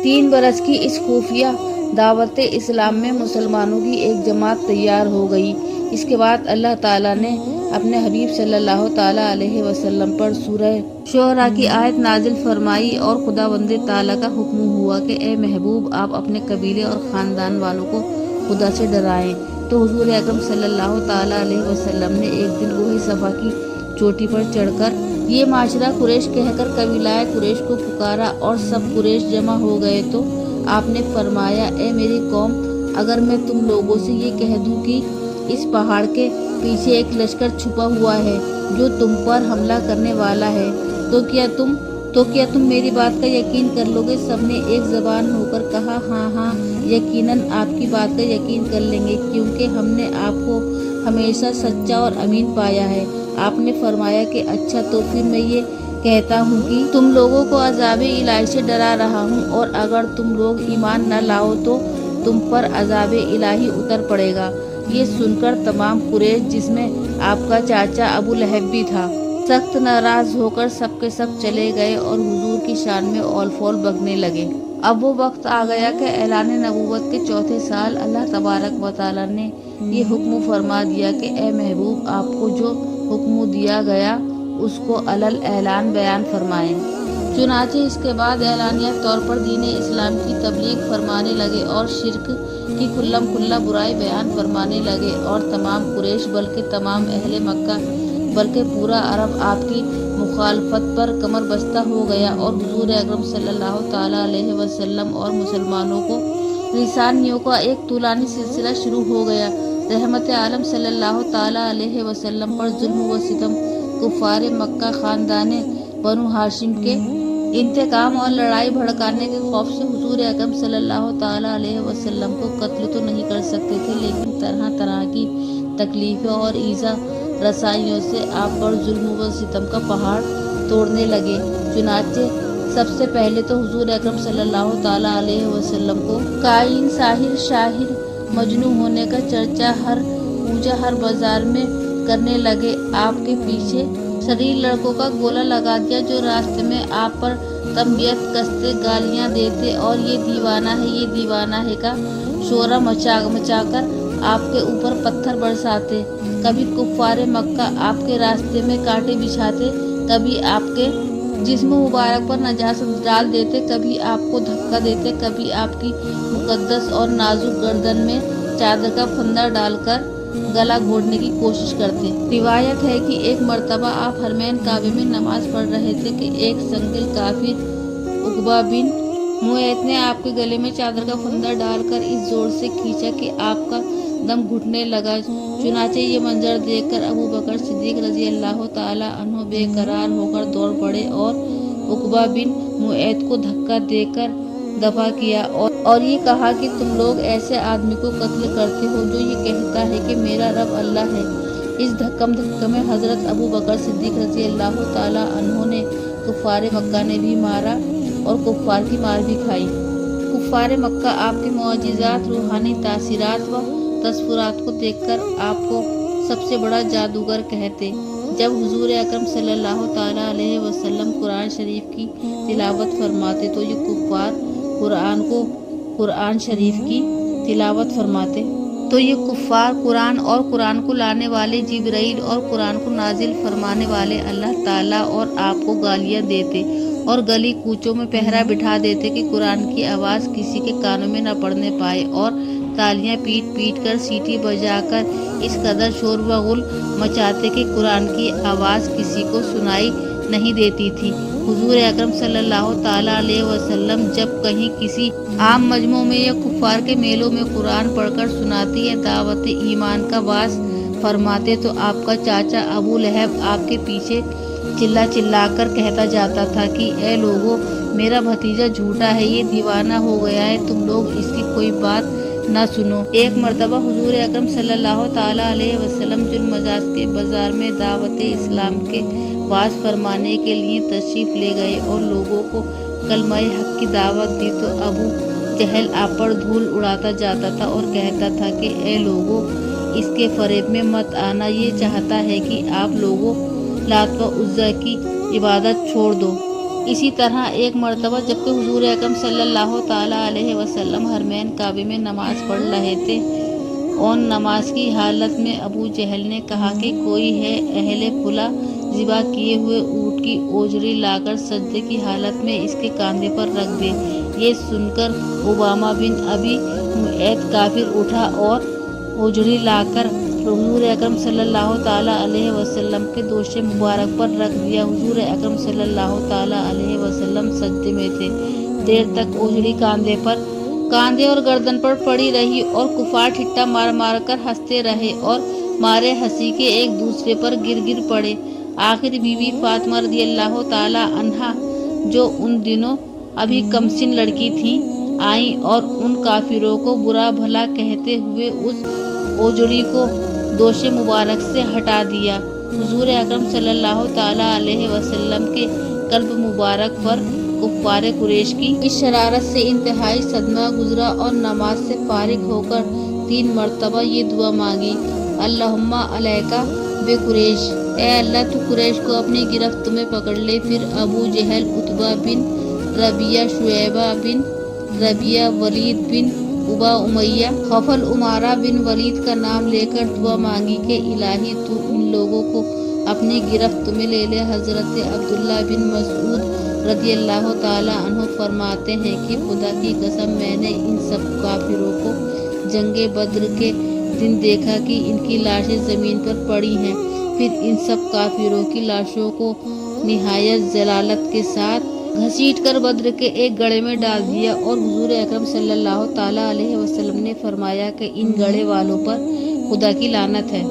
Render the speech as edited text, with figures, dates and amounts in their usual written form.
3 برس کی اس خفیہ دعوت اسلام میں مسلمانوں کی ایک جماعت تیار ہو گئی۔ اس کے بعد اللہ تعالیٰ نے اپنے حبیب صلی اللہ تعالیٰ علیہ وسلم پر سورہ شعراء کی آیت نازل فرمائی اور خداوند تعالیٰ کا حکم ہوا کہ اے محبوب آپ اپنے قبیلے اور خاندان والوں کو خدا سے ڈرائیں۔ تو حضور اکرم صلی اللہ تعالیٰ علیہ وسلم نے ایک دن کوہ صفا کی چوٹی پر چڑھ کر یہ معاشرہ قریش کہہ کر قبیلہ قریش کو پکارا اور سب قریش جمع ہو گئے تو آپ نے فرمایا اے میری قوم، اگر میں تم لوگوں سے یہ کہہ دوں کہ اس پہاڑ کے پیچھے ایک لشکر چھپا ہوا ہے جو تم پر حملہ کرنے والا ہے تو کیا تم میری بات کا یقین کر لو گے؟ سب نے ایک زبان ہو کر کہا ہاں ہاں، یقیناً آپ کی بات کا یقین کر لیں گے، کیونکہ ہم نے آپ کو ہمیشہ سچا اور امین پایا ہے۔ آپ نے فرمایا کہ اچھا، تو پھر میں یہ کہتا ہوں کہ تم لوگوں کو عذاب الہی سے ڈرا رہا ہوں، اور اگر تم لوگ ایمان نہ لاؤ تو تم پر عذاب الہی اتر پڑے گا۔ یہ سن کر تمام قریش، جس میں آپ کا چاچا ابو لہب بھی تھا، سخت ناراض ہو کر سب کے سب چلے گئے اور حضور کی شان میں اول فول بکنے لگے۔ اب وہ وقت آ گیا کہ اعلان نبوت کے چوتھے سال اللہ تبارک و تعالیٰ نے یہ حکم فرما دیا کہ اے محبوب، آپ کو جو حکم دیا گیا اس کو علل اعلان بیان فرمائیں۔ چنانچہ اس کے بعد اعلانیہ طور پر دین اسلام کی تبلیغ فرمانے لگے اور شرک کی کھلم کھلا برائی بیان فرمانے لگے، اور تمام قریش بلکہ تمام اہل مکہ بلکہ پورا عرب آپ کی مخالفت پر کمر بستہ ہو گیا، اور حضور اکرم صلی اللہ تعالیٰ علیہ وسلم اور مسلمانوں کو رسانیوں کا ایک طولانی سلسلہ شروع ہو گیا۔ رحمت عالم صلی اللہ تعالیٰ علیہ وسلم پر ظلم و ستم، کفار مکہ خاندان بنو ہاشم کے انتقام اور لڑائی بھڑکانے کے خوف سے حضور اکرم صلی اللہ تعالیٰ علیہ وسلم کو قتل تو نہیں کر سکتے تھے، لیکن طرح طرح کی تکلیفوں اور ایذا رسائیوں سے آپ پر ظلم و ستم کا پہاڑ توڑنے لگے۔ چنانچہ سب سے پہلے تو حضور اکرم صلی اللہ تعالیٰ علیہ وسلم کو کائن، ساحر، شاعر، مجنون ہونے کا چرچا ہر کوچہ ہر بازار میں کرنے لگے۔ آپ کے پیچھے شریر لڑکوں کا گولہ لگا دیا جو راستے میں آپ پر تنبیہت کستے، گالیاں دیتے اور یہ دیوانہ ہے، یہ دیوانہ ہے کا شورا مچا کر آپ کے اوپر پتھر برساتے۔ کبھی کفار مکہ آپ کے راستے میں کانٹے بچھاتے، کبھی آپ کے جسم مبارک پر نجاست ڈال دیتے، کبھی آپ کو دھکا دیتے، کبھی آپ کی مقدس اور نازک گردن میں چادر کا پھندا ڈال کر گلا گھونٹنے کی کوشش کرتے۔ روایت ہے کہ ایک مرتبہ آپ حرمین کعبہ میں نماز پڑھ رہے تھے کہ ایک سنگل کافر عقبہ بن معیط نے آپ کے گلے میں چادر کا پھندا ڈال کر اس زور سے کھینچا کہ آپ کا دم گھٹنے لگا۔ چنانچہ یہ منظر دیکھ کر ابو بکر صدیق رضی اللہ تعالیٰ عنہ بے قرار ہو کر دوڑ پڑے اور عقبہ بن معیط کو دھکا دے کر دفع کیا اور یہ کہا کہ تم لوگ ایسے آدمی کو قتل کرتے ہو جو یہ کہتا ہے کہ میرا رب اللہ ہے۔ اس دھکم میں حضرت ابو بکر صدیق رضی اللہ تعالیٰ عنہ نے کفار مکہ نے بھی مارا اور کفار کی مار بھی کھائی۔ کفار مکہ آپ کے معجزات، روحانی تاثیرات و تصورات کو دیکھ کر آپ کو سب سے بڑا جادوگر کہتے۔ جب حضور اکرم صلی اللہ تعالیٰ علیہ وسلم قرآن شریف کی تلاوت فرماتے تو یہ کفار قرآن شریف کی تلاوت فرماتے تو یہ کفار قرآن اور قرآن کو لانے والے جبرائیل اور قرآن کو نازل فرمانے والے اللہ تعالیٰ اور آپ کو گالیاں دیتے اور گلی کوچوں میں پہرا بٹھا دیتے کہ قرآن کی آواز کسی کے کانوں میں نہ پڑنے پائے، اور تالیاں پیٹ پیٹ کر، سیٹی بجا کر اس قدر شور و غل مچاتے کہ قرآن کی آواز کسی کو سنائی نہیں دیتی تھی۔ حضور اکرم صلی اللہ تعالیٰ علیہ وسلم جب کہیں کسی عام مجمع میں یا کفار کے میلوں میں قرآن پڑھ کر سناتے یا دعوت ایمان کا باعث فرماتے تو آپ کا چاچا ابو لہب آپ کے پیچھے چلا چلا کر کہتا جاتا تھا کہ اے لوگو، میرا بھتیجا جھوٹا ہے، یہ دیوانہ ہو گیا ہے، تم لوگ اس کی کوئی بات نہ سنو۔ ایک مرتبہ حضور اکرم صلی اللہ تعالیٰ علیہ وسلم جلمجاز کے بازار میں دعوت اسلام کے واعظ فرمانے کے لیے تشریف لے گئے اور لوگوں کو کلمہ حق کی دعوت دی تو ابو جہل آپ پر دھول اڑاتا جاتا تھا اور کہتا تھا کہ اے لوگو، اس کے فریب میں مت آنا، یہ چاہتا ہے کہ آپ لوگوں لات و عزا کی عبادت چھوڑ دو اسی طرح ایک مرتبہ جبکہ حضور اکرم صلی اللہ تعالیٰ علیہ وسلم حرمین کعبہ میں نماز پڑھ رہے تھے اور نماز کی حالت میں ابو جہل نے کہا کہ کوئی ہے اہل فلاں ذبح کیے ہوئے اونٹ کی اوجڑی لا کر سجدے کی حالت میں اس کے کاندھے پر رکھ دے۔ یہ سن کر امامہ بن ابی معیط کافر اٹھا اور اوجڑی لا کر حضور اکرم صلی اللہ تعالیٰ علیہ وسلم کے دوش مبارک پر رکھ دیا۔ حضور اکرم صلی اللہ تعالیٰ علیہ وسلم سجدے میں تھے۔ دیر تک اوجڑی کاندھے اور گردن پر پڑی رہی اور کفار ٹھٹا مار مار کر ہنستے رہے اور مارے ہنسی کے ایک دوسرے پر گر پڑے۔ آخر بی بی فاطمہ رضی اللہ تعالیٰ عنہا جو ان دنوں ابھی کمسن لڑکی تھی آئیں اور ان کافروں کو برا بھلا کہتے ہوئے اس اوجڑی کو دوش مبارک سے ہٹا دیا۔ حضور اکرم صلی اللہ تعالیٰ علیہ وسلم کے قلب مبارک پر کفار قریش کی اس شرارت سے انتہائی صدمہ گزرا اور نماز سے فارغ ہو کر 3 مرتبہ یہ دعا مانگی: اللہم علیکا بقریش، اے اللہ تو قریش کو اپنی گرفت میں پکڑ لے۔ پھر ابو جہل، عتبہ بن ربیعہ، شعیبہ بن ربیعہ، ولید بن ابا امیہ، خفل عمارہ بن ولید کا نام لے کر دعا مانگی کہ الہی تو ان لوگوں کو اپنی گرفت میں لے لے۔ حضرت عبداللہ بن مسعود رضی اللہ تعالیٰ عنہ فرماتے ہیں کہ خدا کی قسم میں نے ان سب کافروں کو جنگ بدر کے دن دیکھا کہ ان کی لاشیں زمین پر پڑی ہیں۔ پھر ان سب کافروں کی لاشوں کو نہایت ذلالت کے ساتھ گھسیٹ کر بدر کے ایک گڑھے میں ڈال دیا اور حضور اکرم صلی اللہ تعالیٰ علیہ وسلم نے فرمایا کہ ان گڑھے والوں پر خدا کی لعنت ہے۔